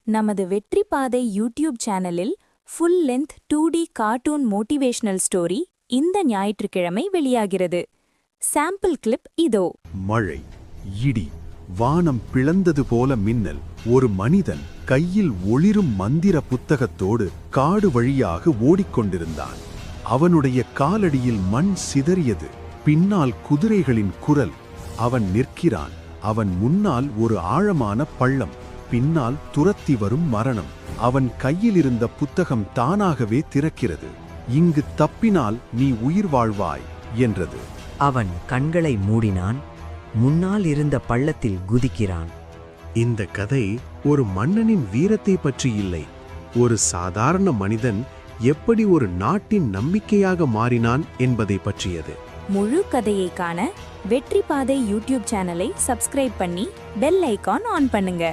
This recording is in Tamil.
நமது வெற்றி பாதை யூடியூப் சேனலில் full length 2D cartoon motivational story இந்த ஞாயிற்றுக்கிழமை வெளியாகிறது. சாம்பிள் கிளிப் இதோ. மழை, இடி, வானம் பிளந்தது போல மின்னல். ஒரு மனிதன் கையில் ஒளிரும் மந்திர புத்தகத்தோடு காடு வழியாக ஓடிக்கொண்டிருந்தான். அவனுடைய காலடியில் மண் சிதறியது. பின்னால் குதிரைகளின் குரல். அவன் நிற்கிறான். அவன் முன்னால் ஒரு ஆழமான பள்ளம். பின்னால் துரத்தி வரும் மரணம். அவன் கையில் இருந்த புத்தகம் தானாகவே திறக்கிறது. இங்கு தப்பினால் நீ உயிர் வாழ்வாய் என்றது. அவன் கண்களை மூடினான். முன்னால் இருந்த பள்ளத்தில் குதிக்கிறான். இந்த கதை ஒரு மன்னனின் வீரத்தை பற்றி இல்லை, ஒரு சாதாரண மனிதன் எப்படி ஒரு நாட்டின் நம்பிக்கையாக மாறினான் என்பதை பற்றியது. முழு கதையை காண வெற்றி பாதை யூடியூப் சேனலை சப்ஸ்கிரைப் பண்ணி பெல் ஐகான் ஆன் பண்ணுங்க.